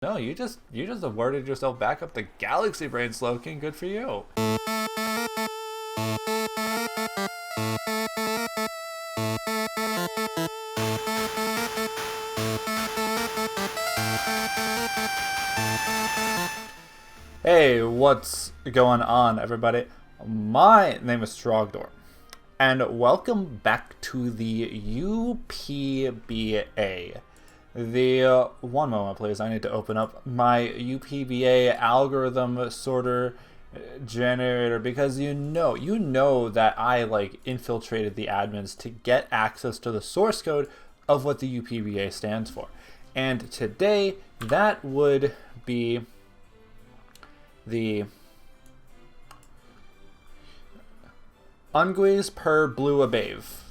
No, you just awarded yourself back up the Galaxy Brain Slowking. Good for you. Hey, what's going on, everybody? My name is Trogdor, and welcome back to the UPBA. One moment, please. I need to open up my UPBA algorithm sorter generator because you know that I infiltrated the admins to get access to the source code of what the UPBA stands for, and today that would be the unguis per blue abave.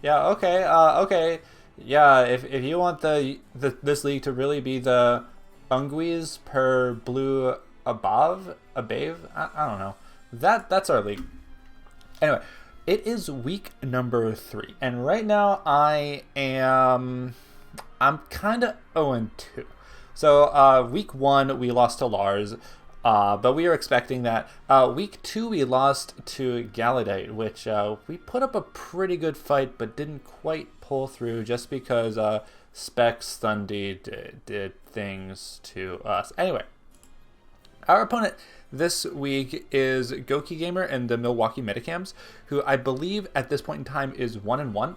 Yeah, okay. Yeah, if you want this league to really be the unguis per blue abave, I don't know. That's our league. Anyway, it is week number 3, and right now I'm kind of 0-2. So week 1 we lost to Lars. But we were expecting that. Week 2, we lost to Galadite, which we put up a pretty good fight, but didn't quite pull through just because Specs Thundy did things to us. Anyway, our opponent this week is Gokey Gamer and the Milwaukee Metacams, who I believe at this point in time is 1-1.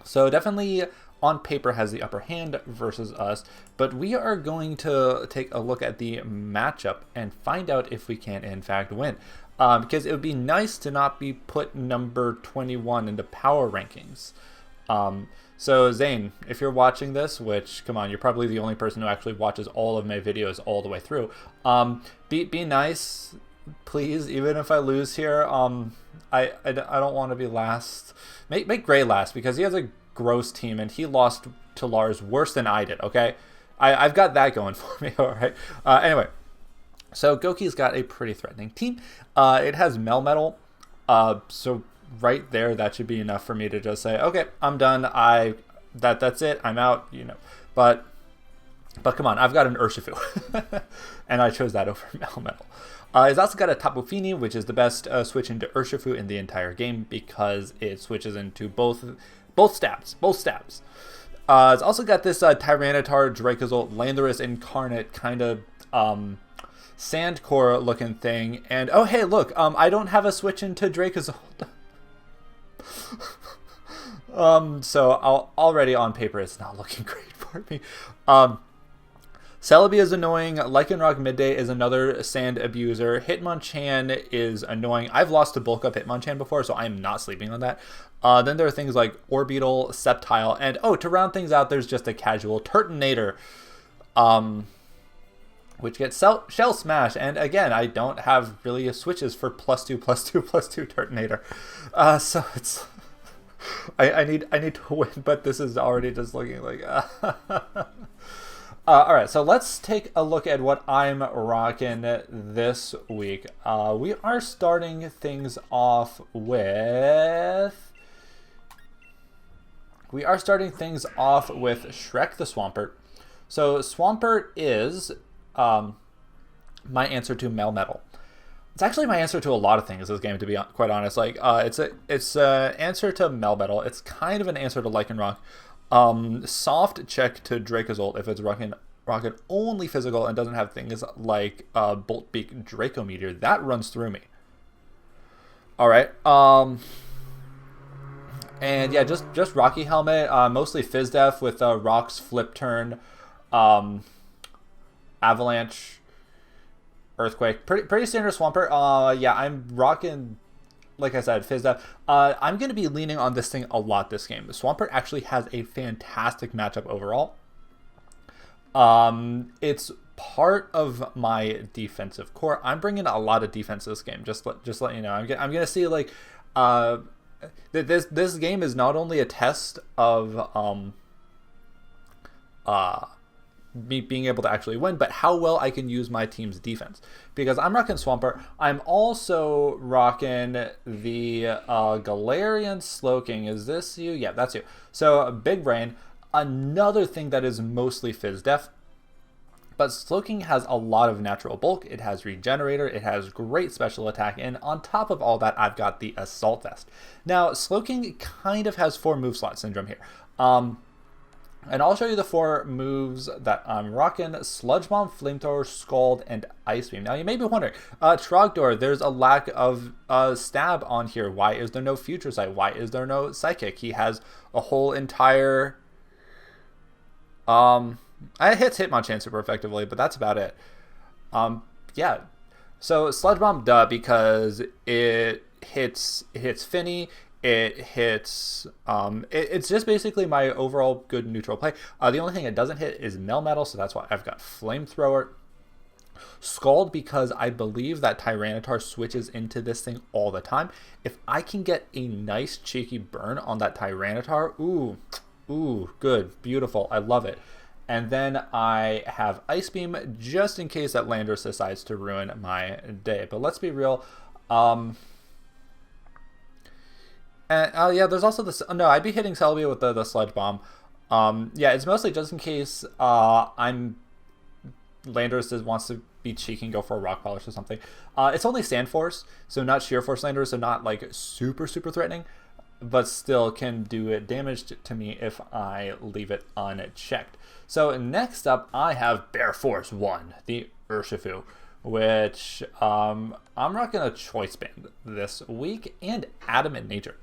So definitely on paper has the upper hand versus us, but we are going to take a look at the matchup and find out if we can in fact win. Because it would be nice to not be put number 21 into power rankings. So Zane, if you're watching this, which, come on, you're probably the only person who actually watches all of my videos all the way through. Be nice, please, even if I lose here. I don't want to be last. Make Gray last, because he has a gross team and he lost to Lars worse than I did. Okay, I've got that going for me. All right. Anyway, so Gokey's got a pretty threatening team. It has Melmetal, so right there that should be enough for me to just say, okay, I'm done. That's it. I'm out. But come on, I've got an Urshifu, and I chose that over Melmetal. He's also got a Tapu Fini, which is the best switch into Urshifu in the entire game because it switches into both stabs. It's also got this Tyranitar, Dracozolt, Landorus Incarnate kind of Sandcore looking thing. And oh hey, look, I don't have a switch into Dracozolt. So already on paper it's not looking great for me. Celebi is annoying. Lycanroc Midday is another sand abuser. Hitmonchan is annoying. I've lost to bulk up Hitmonchan before, so I'm not sleeping on that. Then there are things like Orbeetle, Sceptile, and to round things out, there's just a casual Turtonator, which gets Shell Smash. And again, I don't have really switches for +2, +2, +2 Turtonator. So it's I need to win, but this is already just looking like. All right, so let's take a look at what I'm rocking this week. We are starting things off with Shrek the Swampert. So Swampert is my answer to Melmetal. It's actually my answer to a lot of things this game, to be quite honest. It's an answer to Melmetal. It's kind of an answer to Lycanroc. Soft check to Dracozolt if it's rocking only physical and doesn't have things like Bolt Beak Draco Meteor. That runs through me. All right. And yeah, just Rocky Helmet, mostly Fizdef with Rocks, Flip Turn, Avalanche, Earthquake. Pretty standard Swampert. Yeah, I'm rocking, like I said, Fizdef. I'm going to be leaning on this thing a lot this game. Swampert actually has a fantastic matchup overall. It's part of my defensive core. I'm bringing a lot of defense this game. Just let you know. I'm going to see this game is not only a test of me being able to actually win, but how well I can use my team's defense. Because I'm rocking Swampert. I'm also rocking the Galarian Slowking. Is this you? Yeah, that's you. So Big Brain. Another thing that is mostly Fizdef. But Slowking has a lot of natural bulk, it has Regenerator, it has great special attack, and on top of all that, I've got the Assault Vest. Now, Slowking kind of has 4 move slot syndrome here. And I'll show you the 4 moves that I'm rocking: Sludge Bomb, Flamethrower, Scald, and Ice Beam. Now, you may be wondering, Trogdor, there's a lack of stab on here. Why is there no Future Sight? Why is there no Psychic? He has a whole entire... It hits Hitmonchan super effectively, but that's about it. Yeah. So Sludge Bomb, duh, because it hits Finny. It hits. It's just basically my overall good neutral play. The only thing it doesn't hit is Melmetal, so that's why I've got Flamethrower. Scald, because I believe that Tyranitar switches into this thing all the time. If I can get a nice cheeky burn on that Tyranitar, ooh, good, beautiful, I love it. And then I have Ice Beam just in case that Landorus decides to ruin my day. But let's be real. And yeah, there's also this. No, I'd be hitting Celebi with the Sludge Bomb. Yeah, it's mostly just in case Landorus wants to be cheeky and go for a Rock Polish or something. It's only Sand Force, so not Sheer Force Landorus, so not like super threatening, but still can do damage to me if I leave it unchecked. So next up, I have Bear Force 1, the Urshifu, which I'm rocking a Choice Band this week, and Adamant Nature.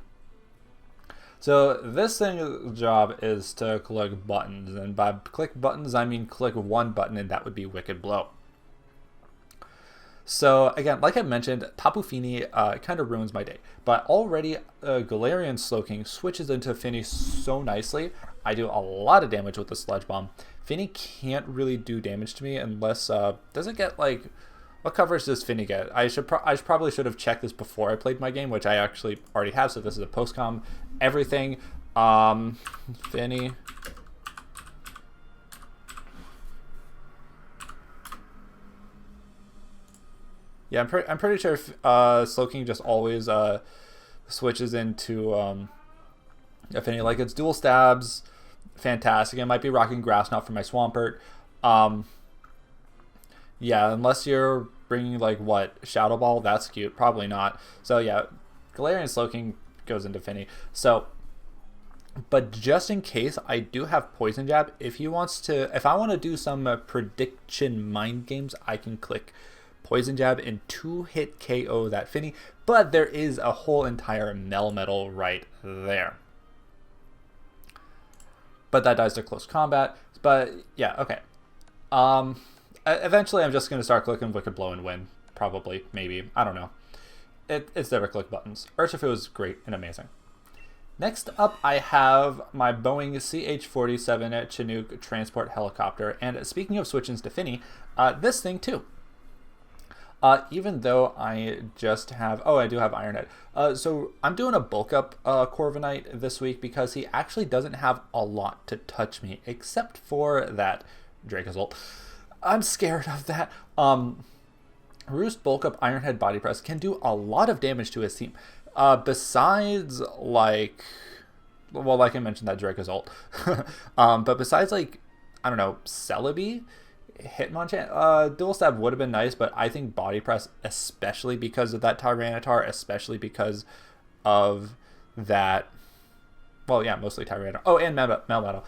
So this thing's job is to click buttons, and by click buttons, I mean click one button, and that would be Wicked Blow. So again, like I mentioned, Tapu Fini kind of ruins my day, but already Galarian Slowking switches into Fini so nicely. I do a lot of damage with the Sludge Bomb. Fini can't really do damage to me unless does it get like, what coverage does Fini get? I probably should have checked this before I played my game, which I actually already have. So this is a post-com everything. Fini. Yeah, I'm pretty sure Slowking just always switches into Affinity. Like, it's dual stabs, fantastic. I might be rocking Grass Knot for my Swampert. Yeah, unless you're bringing like what, Shadow Ball, that's cute. Probably not. So yeah, Galarian Slowking goes into Finny. So, but just in case, I do have Poison Jab. If I want to do some prediction mind games, I can click Poison Jab and 2-hit KO that Finny, but there is a whole entire Melmetal right there. But that dies to close combat. But yeah, okay. Eventually I'm just going to start clicking Wicked Blow and win. Probably, maybe, I don't know. It's never click buttons. Urshifu is great and amazing. Next up, I have my Boeing CH-47 Chinook Transport Helicopter. And speaking of switching to Finny, this thing too. Even though I just have... Oh, I do have Ironhead. So I'm doing a bulk up Corviknight this week because he actually doesn't have a lot to touch me, except for that Dracozolt. I'm scared of that. Roost bulk up Ironhead Body Press can do a lot of damage to his team. Besides, like... Well, like I mentioned, that Dracozolt. But besides, like, I don't know, Celebi... Hitmonchan, Dual Stab would have been nice, but I think Body Press, especially because of that Tyranitar, especially because of that, well, yeah, mostly Tyranitar. Oh, and Melmetal.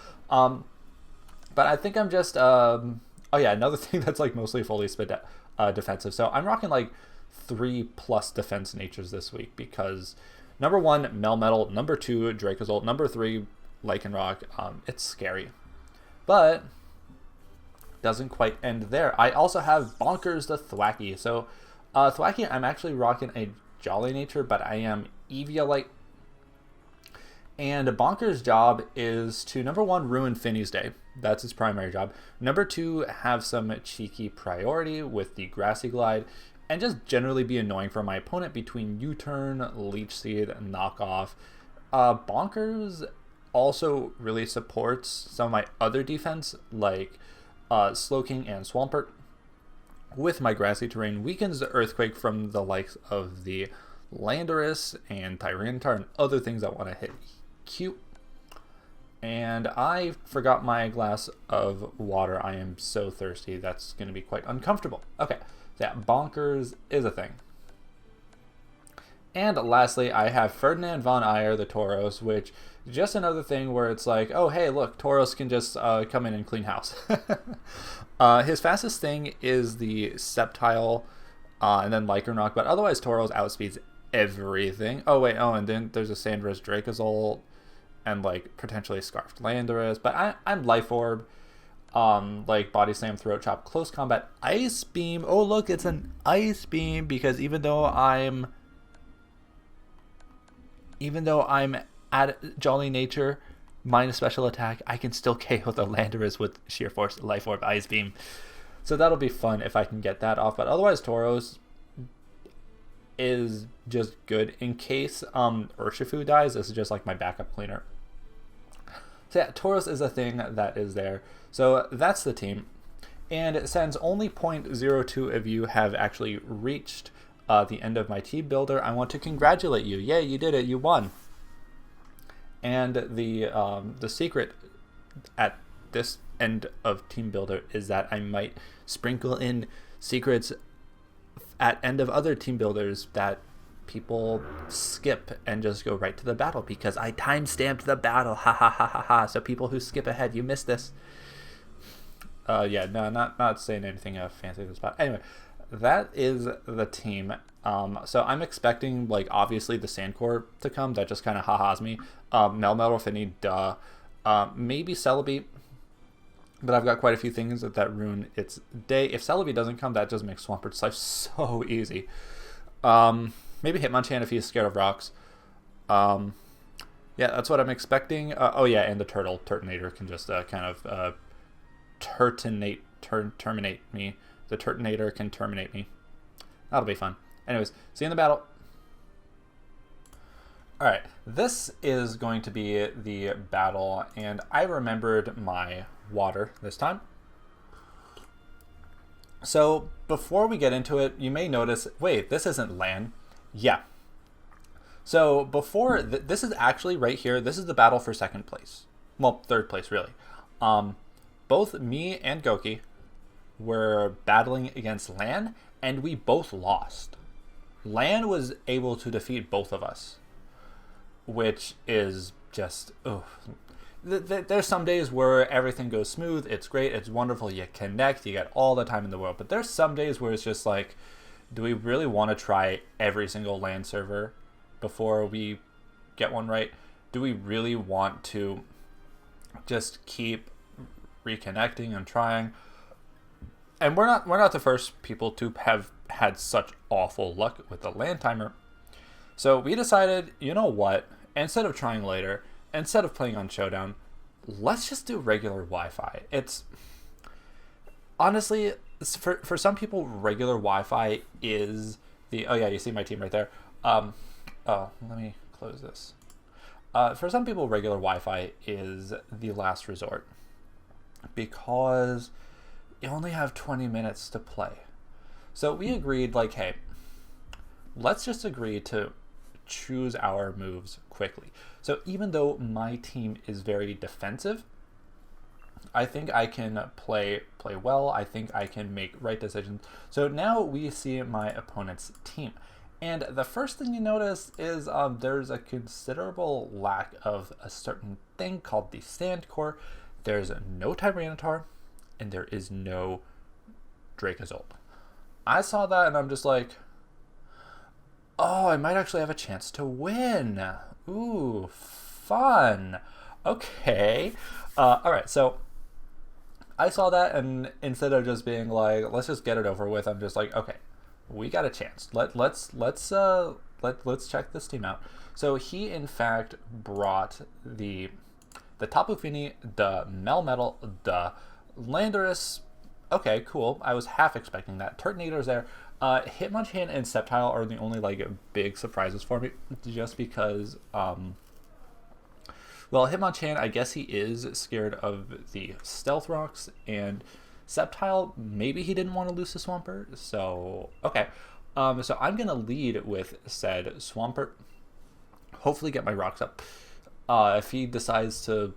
But I think I'm just, oh yeah, another thing that's like mostly fully spit defensive. So I'm rocking like 3+ defense natures this week because number 1, Melmetal, number 2, Dracozolt, number 3, Lycanroc. It's scary, but doesn't quite end there. I also have Bonkers the Thwackey. So Thwackey, I'm actually rocking a Jolly Nature, but I am Eviolite. And Bonkers' job is to, number 1, ruin Finny's day. That's his primary job. Number 2, have some cheeky priority with the Grassy Glide, and just generally be annoying for my opponent between U-Turn, Leech Seed, and Knockoff. Bonkers also really supports some of my other defense, like Slowking and Swampert. With my grassy terrain, weakens the Earthquake from the likes of the Landorus and Tyranitar and other things that want to hit cute. And I forgot my glass of water. I am so thirsty. That's going to be quite uncomfortable. Okay, so yeah, bonkers is a thing. And lastly, I have Ferdinand von Ayer, the Tauros, which is just another thing where it's like, oh, hey, look, Tauros can just come in and clean house. His fastest thing is the Sceptile and then Lycanroc, but otherwise Tauros outspeeds everything. Oh, wait, and then there's a Sandras Dracozolt and like potentially Scarfed Landorus, but I'm Life Orb, like Body Slam, Throat Chop, Close Combat, Ice Beam. Oh look, it's an Ice Beam, because even though I'm at Jolly Nature minus special attack, I can still KO the Landorus with Sheer Force, Life Orb, Ice Beam. So that'll be fun if I can get that off. But otherwise, Tauros is just good in case Urshifu dies. This is just like my backup cleaner. So yeah, Tauros is a thing that is there. So that's the team. And since only 0.02 of you have actually reached the end of my team builder, I want to congratulate you. Yay, you did it. You won. And the secret at this end of team builder is that I might sprinkle in secrets at end of other team builders that people skip and just go right to the battle, because I time-stamped the battle. Ha ha ha ha ha. So people who skip ahead, you missed this. Yeah, no, not saying anything fancy this spot. Anyway, that is the team. So I'm expecting, like, obviously the Sandcore to come. That just kind of ha-has me. Melmetal, Finny, duh. Maybe Celebi. But I've got quite a few things that ruin its day. If Celebi doesn't come, that just makes Swampert's life so easy. Maybe Hitmonchan if he's scared of rocks. Yeah, that's what I'm expecting. Oh yeah, and the Turtonator can just kind of terminate me. The Turtonator can terminate me. That'll be fun. Anyways, see you in the battle. Alright, this is going to be the battle, and I remembered my water this time. So before we get into it, you may notice, wait, this isn't LAN. Yeah. So before, this is actually right here, this is the battle for second place. Well, third place, really. Both me and Gokey were battling against LAN, and we both lost. LAN was able to defeat both of us, which is just, oh. There's some days where everything goes smooth, it's great, it's wonderful, you connect, you get all the time in the world. But there's some days where it's just like, do we really want to try every single LAN server before we get one right? Do we really want to just keep reconnecting and trying? And we're not the first people to have had such awful luck with the LAN timer. So we decided, you know what, instead of trying later, instead of playing on Showdown, let's just do regular Wi-Fi. It's honestly, for some people, regular Wi-Fi is the, oh yeah, you see my team right there. Oh, let me close this. For some people, regular Wi-Fi is the last resort, because you only have 20 minutes to play. So we agreed, like, hey, let's just agree to choose our moves quickly. So even though my team is very defensive, I think I can play well. I think I can make right decisions. So now we see my opponent's team. And the first thing you notice is there's a considerable lack of a certain thing called the Sandcore. There's no Tyranitar, and there is no Dracozolt. I saw that and I'm just like, oh, I might actually have a chance to win. Ooh, fun. Okay. All right, so I saw that, and instead of just being like, let's just get it over with, I'm just like, okay, we got a chance. Let's check this team out. So he in fact brought the Tapu Fini, the Melmetal, the Landorus. Okay, cool. I was half expecting that. Turtonator's there. Hitmonchan and Sceptile are the only like big surprises for me, just because well, Hitmonchan, I guess he is scared of the Stealth Rocks, and Sceptile, maybe he didn't want to lose to Swampert, so okay. So I'm gonna lead with said Swampert, hopefully get my rocks up. If he decides to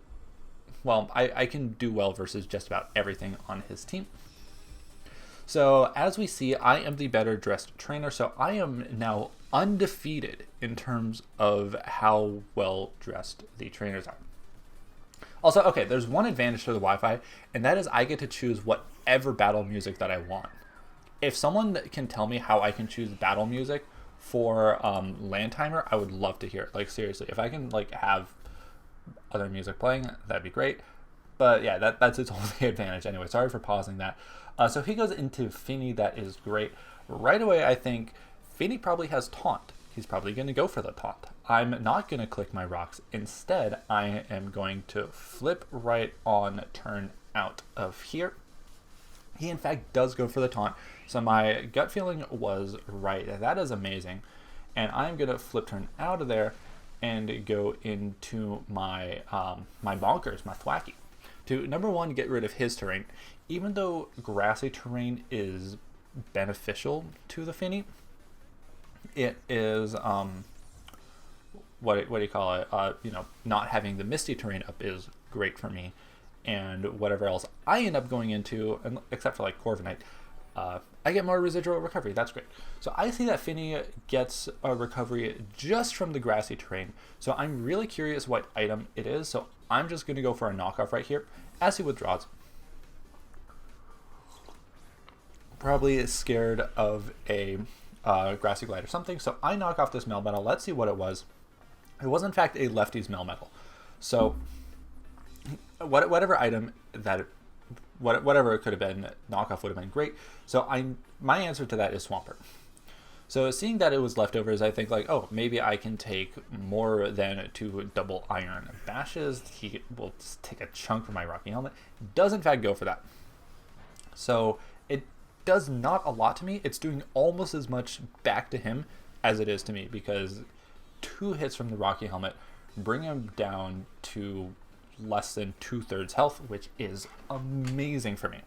well, I can do well versus just about everything on his team. So as we see, I am the better dressed trainer, so I am now undefeated in terms of how well dressed the trainers are. Also, okay, there's one advantage to the Wi-Fi, and that is I get to choose whatever battle music that I want. If someone can tell me how I can choose battle music for LAN timer, I would love to hear it. Like, seriously, if I can like have other music playing, that'd be great. But yeah, that's its only advantage anyway. Sorry for pausing that. So he goes into Finny. That is great. Right away, I think Finny probably has taunt. He's probably going to go for the taunt. I'm not going to click my rocks. Instead, I am going to flip right on turn out of here. He, in fact, does go for the taunt. So my gut feeling was right. That is amazing. And I'm going to flip turn out of there and go into my my bonkers, my thwacky. To, number one, get rid of his terrain. Even though grassy terrain is beneficial to the Finny, it is, what do you call it? Not having the misty terrain up is great for me. And whatever else I end up going into, except for like Corviknight, I get more residual recovery. That's great. So I see that Finny gets a recovery just from the grassy terrain. So I'm really curious what item it is. So I'm just going to go for a knockoff right here as he withdraws. Probably scared of a grassy glide or something. So I knock off this Melmetal. Let's see what it was. It was in fact a lefty's Melmetal. So whatever item that whatever it could have been, knockoff would have been great. So my answer to that is Swampert. So seeing that it was leftovers, I think like, oh, maybe I can take more than 2 double iron bashes. He will just take a chunk from my Rocky Helmet. Does in fact go for that. So it does not a lot to me. It's doing almost as much back to him as it is to me, because 2 hits from the Rocky Helmet bring him down to less than 2/3 health, which is amazing for me.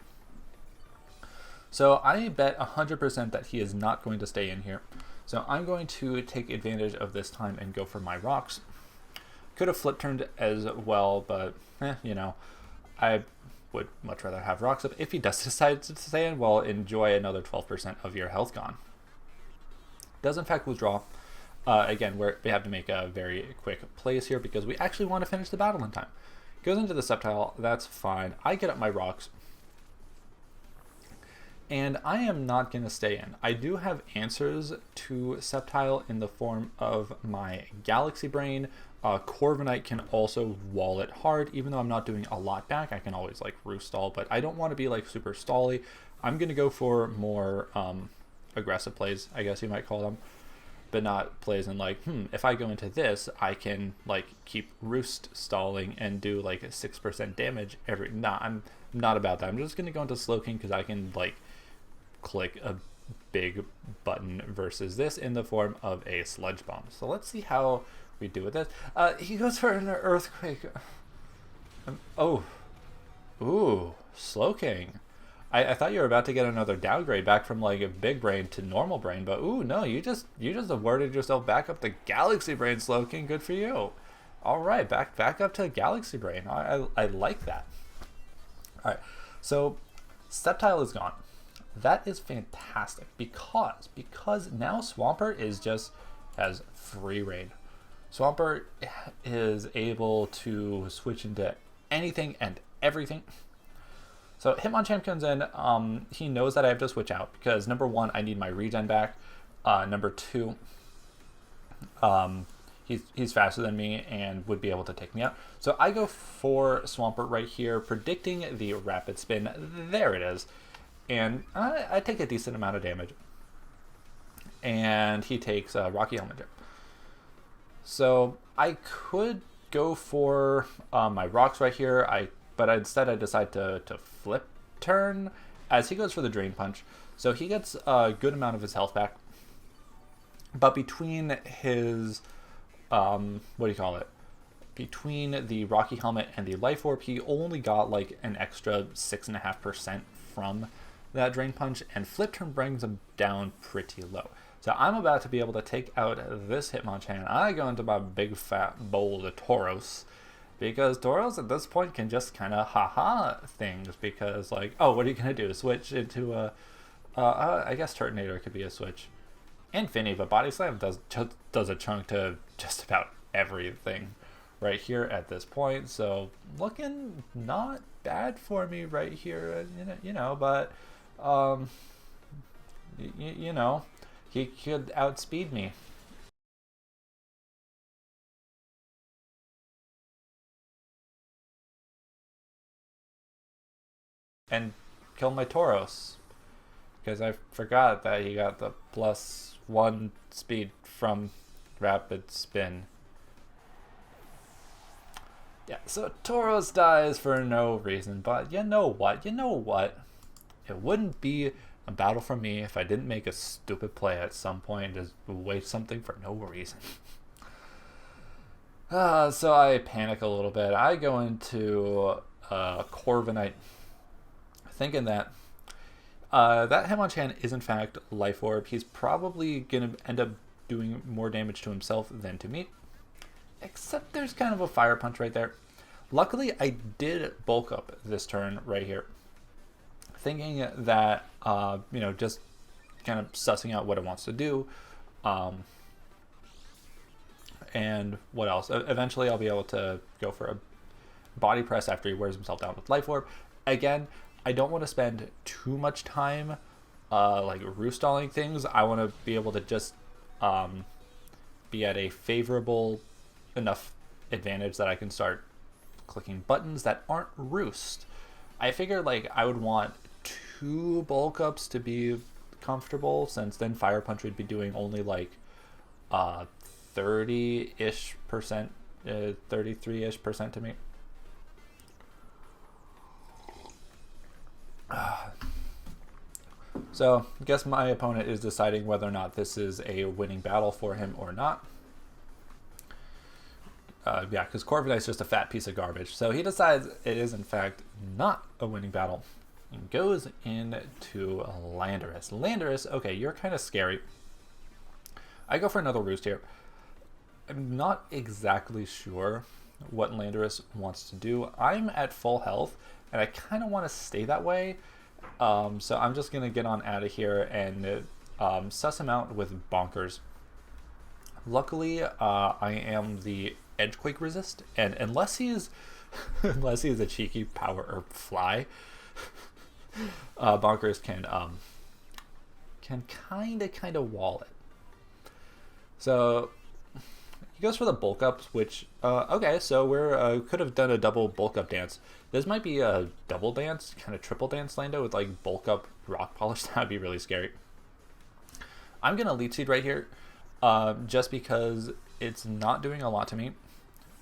So I bet 100% that he is not going to stay in here. So I'm going to take advantage of this time and go for my rocks. Could have flip turned as well, but I would much rather have rocks up. If he does decide to stay in, well, enjoy another 12% of your health gone. Does in fact withdraw. Again, we have to make a very quick plays here because we actually want to finish the battle in time. Goes into the Sceptile, that's fine. I get up my rocks. And I am not going to stay in. I do have answers to Sceptile in the form of my Galaxy Brain. Corviknight can also wall it hard, even though I'm not doing a lot back. I can always like roost stall, but I don't want to be like super stally. I'm going to go for more aggressive plays, I guess you might call them. But not plays in like, if I go into this, I can like keep roost stalling and do like a 6% damage every. Nah, I'm not about that. I'm just gonna go into Slowking because I can like click a big button versus this in the form of a Sludge Bomb. So let's see how we do with this. He goes for an Earthquake. Ooh, Slowking. I thought you were about to get another downgrade back from like a big brain to normal brain, but ooh no, you just awarded yourself back up to Galaxy Brain, Slowking. Good for you. All right, back up to Galaxy Brain. I like that. All right, so Sceptile is gone. That is fantastic because now Swampert is just has free reign. Swampert is able to switch into anything and everything. So Hitmonchan comes in, he knows that I have to switch out because number 1, I need my regen back. Number 2, he's faster than me and would be able to take me out. So I go for Swampert right here, predicting the rapid spin. There it is. And I take a decent amount of damage. And he takes Rocky Helmet. So I could go for my rocks right here. But instead I decide to flip turn as he goes for the Drain Punch. So he gets a good amount of his health back. But between his, between the Rocky Helmet and the Life Orb, he only got like an extra 6.5% from that Drain Punch, and flip turn brings him down pretty low. So I'm about to be able to take out this Hitmonchan. I go into my big fat bowl of Tauros, because Tauros at this point can just kind of haha things, because like, oh, what are you gonna do? Switch into a I guess Turtonator could be a switch. And Finny, but Body Slam does a chunk to just about everything right here at this point. So looking not bad for me right here, but you know, he could outspeed me. And kill my Tauros, because I forgot that he got the +1 speed from rapid spin. Yeah, so Tauros dies for no reason, but you know what? It wouldn't be a battle for me if I didn't make a stupid play at some point and just waste something for no reason. So I panic a little bit. I go into Corviknight, thinking that that Hitmonchan is in fact Life Orb. He's probably going to end up doing more damage to himself than to me. Except there's kind of a Fire Punch right there. Luckily, I did bulk up this turn right here, thinking that, just kind of sussing out what it wants to do. And what else? Eventually, I'll be able to go for a Body Press after he wears himself down with Life Orb. Again, I don't want to spend too much time roostalling things. I want to be able to just be at a favorable enough advantage that I can start clicking buttons that aren't roost. I figure I would want 2 bulk ups to be comfortable, since then Fire Punch would be doing only 30-ish percent, 33-ish percent to me. So I guess my opponent is deciding whether or not this is a winning battle for him or not. Because Corviknight's just a fat piece of garbage. So he decides it is in fact not a winning battle and goes into Landorus. Landorus, okay, you're kind of scary. I go for another roost here. I'm not exactly sure what Landorus wants to do. I'm at full health, and I kind of want to stay that way. So I'm just going to get on out of here and suss him out with Bonkers. Luckily, I am the Edgequake resist, and unless he's a cheeky Power Herb Fly, Bonkers can kind of wall it. So he goes for the bulk ups, which okay, so we're could have done a double bulk up dance. This might be a double dance, kind of triple dance Lando with bulk up Rock Polish. That'd be really scary. I'm gonna Leech Seed right here, just because it's not doing a lot to me.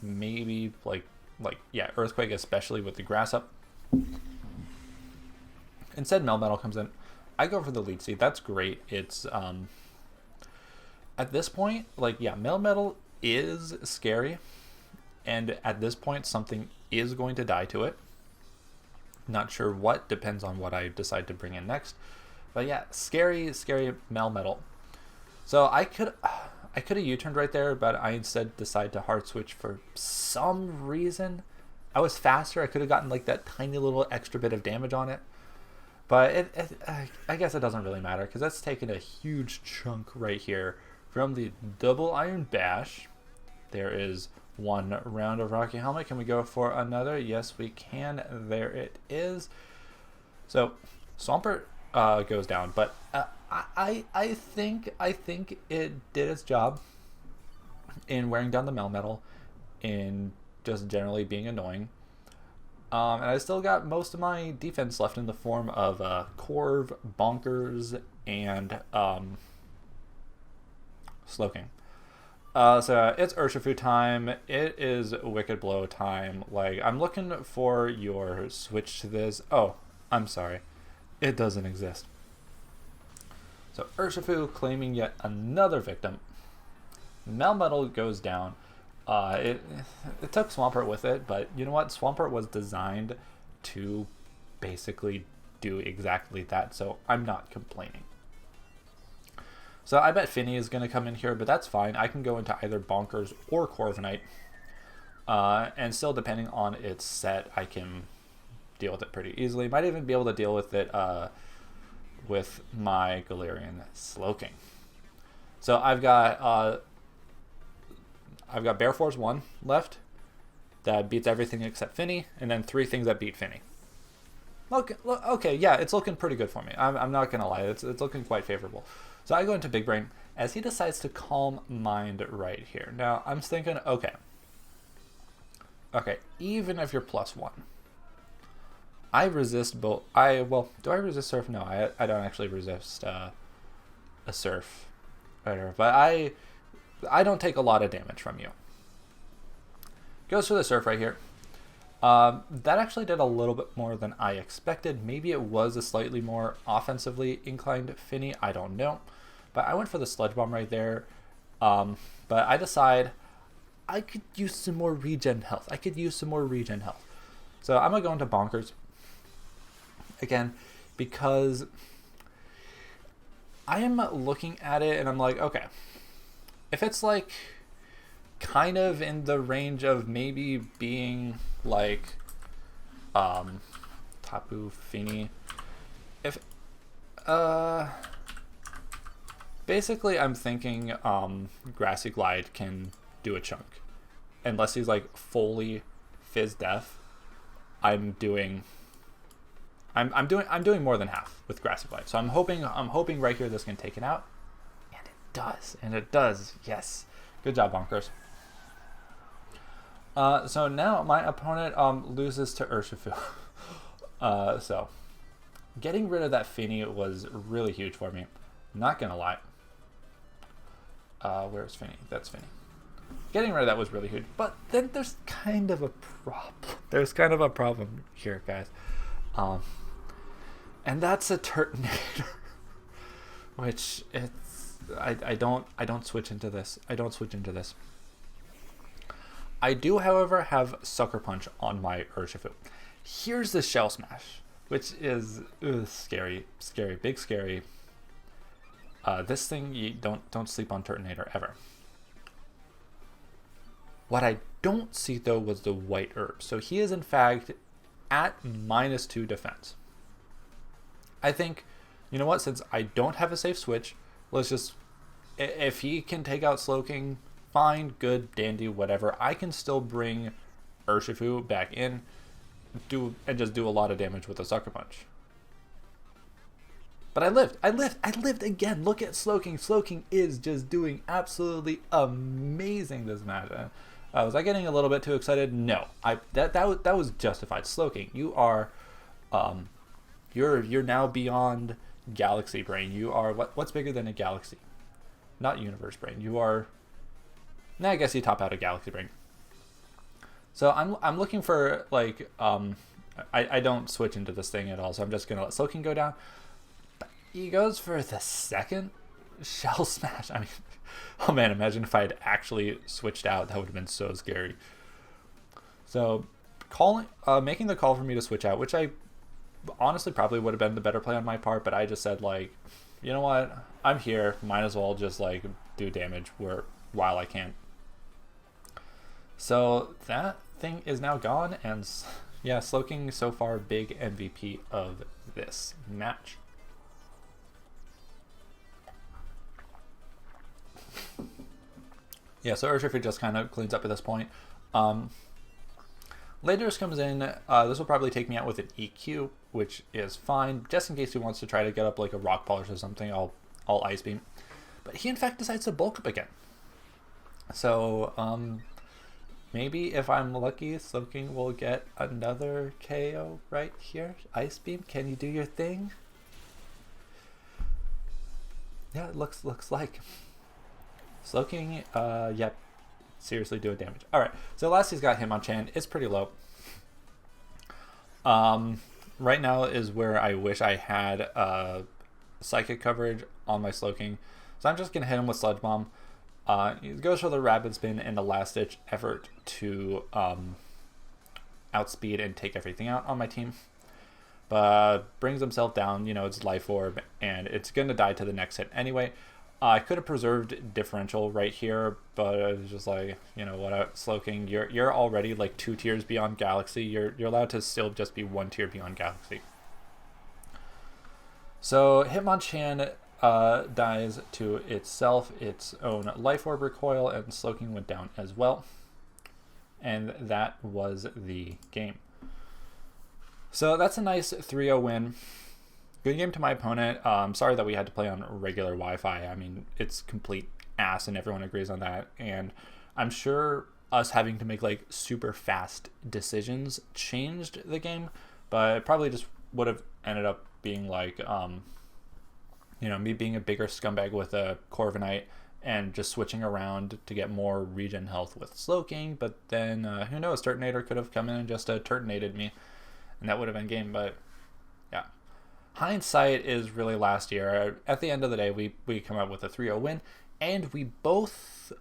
Maybe yeah, Earthquake, especially with the grass up. Instead, Melmetal comes in. I go for the Leech Seed. That's great. It's at this point, yeah, Melmetal is scary, and at this point, something is going to die to it. Not sure what, depends on what I decide to bring in next. But yeah, scary Melmetal. So I could have U-turned right there, but I instead decided to hard switch for some reason. I was faster. I could have gotten that tiny little extra bit of damage on it. But I guess it doesn't really matter, because that's taken a huge chunk right here from the double Iron Bash. There is 1 round of Rocky Helmet. Can we go for another? Yes, we can. There it is. So Swampert goes down, but I think it did its job in wearing down the Melmetal, in just generally being annoying. And I still got most of my defense left in the form of Corv, Bonkers, and Slowking. So it's Urshifu time. It is Wicked Blow time. I'm looking for your switch to this. Oh, I'm sorry. It doesn't exist. So Urshifu claiming yet another victim. Melmetal goes down. It took Swampert with it, but you know what? Swampert was designed to basically do exactly that, so I'm not complaining. So I bet Finny is going to come in here, but that's fine. I can go into either Bonkers or Corviknight. And still, depending on its set, I can deal with it pretty easily. Might even be able to deal with it with my Galarian Slowking. So I've got Bear Force 1 left that beats everything except Finny, and then 3 things that beat Finny. Okay, yeah, it's looking pretty good for me. I'm not gonna lie, it's looking quite favorable. So I go into Big Brain as he decides to Calm Mind right here. Now I'm thinking, okay, even if you're +1, I resist both. Do I resist Surf? No, I don't actually resist a Surf, but I don't take a lot of damage from you. Goes for the Surf right here. That actually did a little bit more than I expected. Maybe it was a slightly more offensively inclined Finny. I don't know. But I went for the Sludge Bomb right there. But I decide I could use some more regen health. So I'm going to go into Bonkers. Again, because I am looking at it and I'm like, okay, if it's like kind of in the range of maybe being like Tapu Fini, if basically I'm thinking Grassy Glide can do a chunk unless he's like fully Fizz Death. I'm doing more than half with Grassy Glide. So I'm hoping right here this can take it out. And it does. Yes. Good job, Bonkers. So now my opponent loses to Urshifu. So getting rid of that Finny was really huge for me. Not gonna lie. Where's Finny? That's Finny. Getting rid of that was really huge. But then there's kind of a problem. There's kind of a problem here, guys. And that's a Turtonator. Which I don't switch into this. I do, however, have Sucker Punch on my Urshifu. Here's the Shell Smash, which is scary, big scary. This thing, you don't sleep on Turtonator ever. What I don't see though was the White Herb. So he is in fact at -2 defense. I think, you know what? Since I don't have a safe switch, let's just, if he can take out Slowking, fine, good, dandy, whatever. I can still bring Urshifu back in, and just do a lot of damage with a Sucker Punch. But I lived again. Look at Slowking. Slowking is just doing absolutely amazing this match. Was I getting a little bit too excited? No, that was justified. Slowking, you are, you're now beyond Galaxy Brain. You are what's bigger than a galaxy? Not Universe Brain. You are. Now I guess you top out a Galaxy Brain. So I'm looking for like I don't switch into this thing at all. So I'm just gonna let Slowking go down. But he goes for the second Shell Smash. I mean, oh man, imagine if I had actually switched out. That would have been so scary. So making the call for me to switch out, which I honestly probably would have been the better play on my part, but I just said like, you know what, I'm here, might as well just like do damage while I can. So that thing is now gone, and yeah, Slowking so far big MVP of this match. Yeah, so Urshifu just kind of cleans up at this point. Laders comes in. This will probably take me out with an EQ, which is fine. Just in case he wants to try to get up like a Rock Polish or something, I'll Ice Beam. But he in fact decides to bulk up again. So maybe if I'm lucky, Slowking will get another KO right here. Ice Beam, can you do your thing? Yeah, it looks like. Slowking, yep, seriously doing damage. Alright, so last he's got Hitmonchan. It's pretty low. Right now is where I wish I had Psychic coverage on my Slowking. So I'm just going to hit him with Sludge Bomb. He goes for the Rapid Spin in the last-ditch effort to outspeed and take everything out on my team. But brings himself down, you know, it's Life Orb, and it's going to die to the next hit anyway. I could have preserved differential right here, but I was just like, you know what, Slowking, you're already like 2 tiers beyond Galaxy. You're allowed to still just be 1 tier beyond Galaxy. So Hitmonchan dies to itself, its own Life Orb recoil, and Slowking went down as well. And that was the game. So that's a nice 3-0 win. Good game to my opponent. Sorry that we had to play on regular Wi-Fi. I mean, it's complete ass, and everyone agrees on that. And I'm sure us having to make like super fast decisions changed the game, but it probably just would have ended up being like, you know, me being a bigger scumbag with a Corviknight and just switching around to get more regen health with Slowking. But then, who knows, Turtonator could have come in and just Turtonated me, and that would have been game. But yeah. Hindsight is really last year. At the end of the day, we come up with a 3-0 win, and we both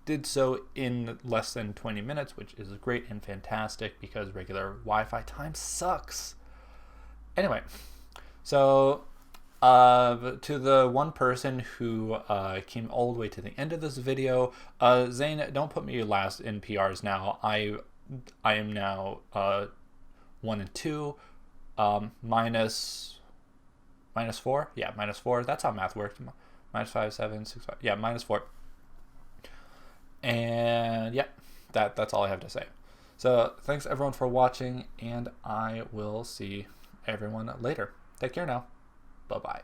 did so in less than 20 minutes, which is great and fantastic because regular Wi-Fi time sucks. Anyway, so to the one person who came all the way to the end of this video, Zane, don't put me last in PRs now. I am now 1 and 2. Minus 4? Yeah, minus 4. That's how math works. Minus 5, 7, 6, 5. Yeah, minus 4. And yeah, that's all I have to say. So thanks everyone for watching, and I will see everyone later. Take care now. Bye-bye.